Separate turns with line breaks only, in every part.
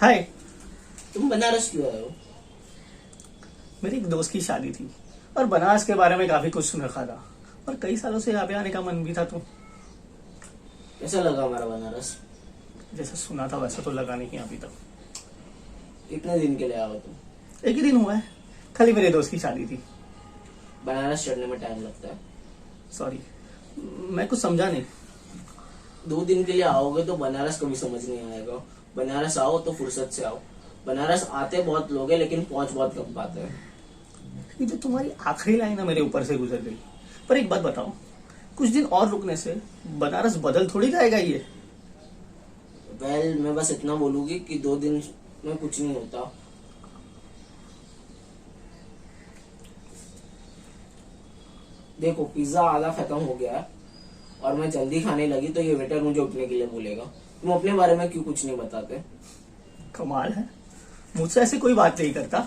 हाय।
तुम बनारस क्यों आए हो?
मेरी एक दोस्त की शादी थी और बनारस के बारे में काफी कुछ सुन रखा था और कई सालों से यहाँ पे आने का मन भी था। तो
कैसा लगा हमारा बनारस?
जैसा सुना था वैसा तो लगा नहीं अभी तक।
कितने दिन के लिए आए हो तुम?
एक ही दिन हुआ है, खाली मेरे दोस्त की शादी थी।
बनारस चढ़ने में टाइम लगता है।
सॉरी, मैं कुछ समझा नहीं।
2 दिन के लिए आओगे तो बनारस कभी समझ नहीं आएगा। बनारस आओ तो फुर्सत से आओ। बनारस आते बहुत लोग हैं लेकिन पहुंच बहुत कम पाते हैं।
ये जो तुम्हारी आखिरी लाइन है मेरे ऊपर से गुजर गई। पर एक बात बताओ, कुछ दिन और रुकने से बनारस बदल थोड़ी जाएगा ये।
मैं बस इतना बोलूंगी कि 2 दिन में कुछ नहीं होता। देखो, पिज्जा आधा खत्म हो गया है और मैं जल्दी खाने लगी तो ये वेटर मुझे उठने के लिए बोलेगा। तुम अपने बारे में क्यों कुछ नहीं बताते?
कमाल है, मुझसे ऐसे कोई बात नहीं करता।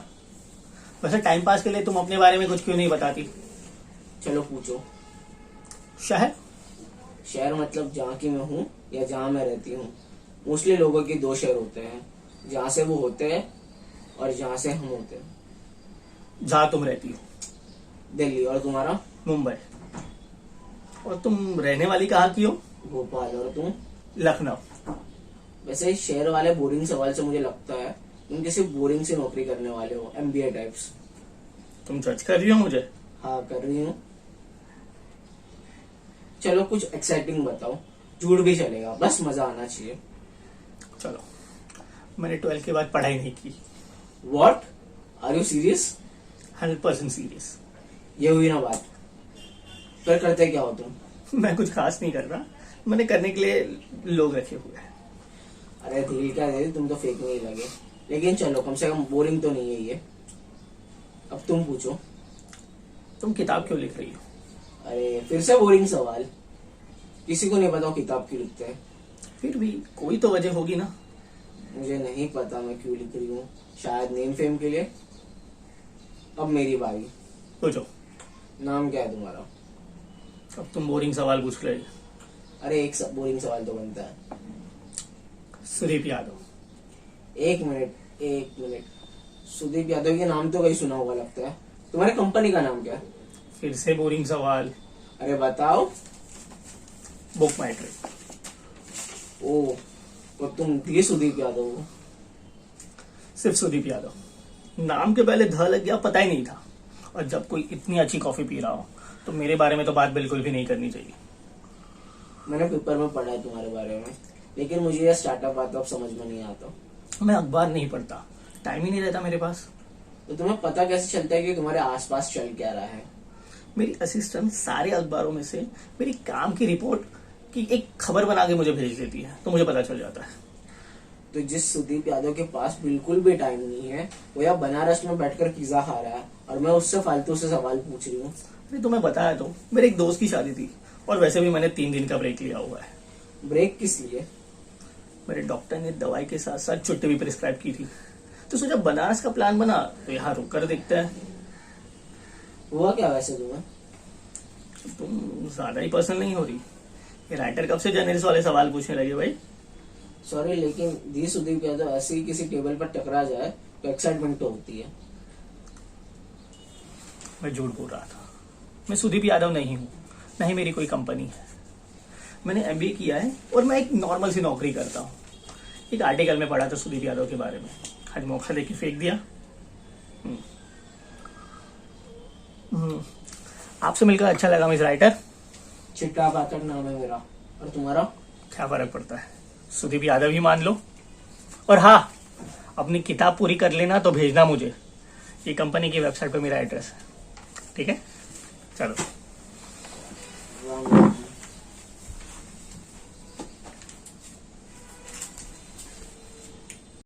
वैसे टाइम पास के लिए तुम अपने बारे में कुछ क्यों नहीं बताती?
चलो पूछो।
शहर?
शहर मतलब जहाँ की मैं हूँ या जहाँ मैं रहती हूँ। मोस्टली लोगों के 2 शहर होते हैं, जहाँ से वो होते हैं और जहाँ से हम होते हैं।
जहाँ तुम रहती हो?
दिल्ली। और तुम्हारा?
मुंबई। और तुम रहने वाली कहाँ की हो?
भोपाल। और तुम?
लखनऊ।
वैसे शहर वाले बोरिंग सवाल से मुझे लगता है तुम किसी बोरिंग से नौकरी करने वाले हो, MBA टाइप्स।
तुम जज कर रही हो मुझे?
हाँ, कर रही हूँ। चलो कुछ एक्साइटिंग बताओ, झूठ भी चलेगा, बस मजा आना चाहिए।
चलो, मैंने 12 के बाद पढ़ाई नहीं की।
What? Are you serious?
100% serious.
ये हुई ना बात। फिर करते क्या हो तुम?
मैं कुछ खास नहीं कर रहा, मैंने करने के लिए लोग रखे हुए हैं।
अरे दिल का दे, तुम तो फेक नहीं लगे। लेकिन चलो, कम से कम बोरिंग तो नहीं है ये। अब तुम पूछो।
तुम किताब क्यों लिख रही हो?
अरे फिर से बोरिंग सवाल। किसी को नहीं पता किताब क्यों लिखते हैं।
फिर भी कोई तो वजह होगी ना।
मुझे नहीं पता मैं क्यों लिख रही हूँ, शायद नेम फेम के लिए। अब मेरी बारी।
पूछो।
नाम क्या है तुम्हारा?
अब तुम बोरिंग सवाल पूछ रहे।
अरे एक बोरिंग सवाल तो बनता है।
सुदीप यादव।
एक मिनट। सुदीप यादव के नाम तो कहीं सुना हुआ लगता है। तुम्हारी कंपनी का नाम क्या है?
फिर से बोरिंग सवाल।
अरे बताओ।
बुक माई ट्रिप।
ओ, तो तुम भी सुदीप यादव हो?
सिर्फ सुदीप यादव। नाम के पहले ध लग गया, पता ही नहीं था। और जब कोई इतनी अच्छी कॉफी पी रहा हो तो मेरे बारे में तो बात बिल्कुल भी नहीं करनी चाहिए।
मैंने पेपर में पढ़ा है तुम्हारे बारे में, लेकिन मुझे यह स्टार्टअप वार्टअप समझ में नहीं आता।
मैं अखबार नहीं पढ़ता, टाइम ही नहीं रहता मेरे पास।
तो तुम्हें पता कैसे चलता है कि तुम्हारे आसपास चल क्या रहा है?
मेरी असिस्टेंट सारे अखबारों में से मेरी काम की रिपोर्ट की एक खबर बना के मुझे भेज देती है, तो मुझे पता चल जाता है।
तो जिस सुदीप यादव के पास बिल्कुल भी टाइम नहीं है, वो यहाँ बनारस में बैठकर पिज्जा खा रहा है और मैं उससे फालतू से सवाल पूछ रही हूँ।
अरे तुम्हें बताया तो, मेरे एक दोस्त की शादी थी और वैसे भी मैंने 3 दिन का ब्रेक लिया हुआ है।
ब्रेक किस लिए?
मेरे डॉक्टर ने दवाई के साथ साथ छुट्टी भी प्रिस्क्राइब की थी, तो सोचा बनारस का प्लान बना तो यहाँ रुक कर देखते हैं।
हुआ क्या वैसे तुम्हें?
तुम ज्यादा ही पर्सनल नहीं हो रही? ये राइटर कब से जर्नलिस्ट वाले सवाल पूछने लगे भाई?
सॉरी, लेकिन दी सुदीप यादव ऐसे ही किसी टेबल पर टकरा जाए तो एक्साइटमेंट तो होती है।
मैं झूठ बोल रहा था। मैं सुदीप यादव नहीं हूँ, न ही मेरी कोई कंपनी है। मैंने MBA किया है और मैं एक नॉर्मल सी नौकरी करता हूँ। एक आर्टिकल में पढ़ा था सुदीप यादव के बारे में, आज मौका देके फेंक दिया। आपसे मिलकर अच्छा लगा मिस राइटर।
चिट्टा पाचक नाम है मेरा। और तुम्हारा?
क्या फर्क पड़ता है, सुदीप यादव ही मान लो। और हाँ, अपनी किताब पूरी कर लेना तो भेजना मुझे। ये कंपनी की वेबसाइट पर मेरा एड्रेस है, ठीक है? चलो।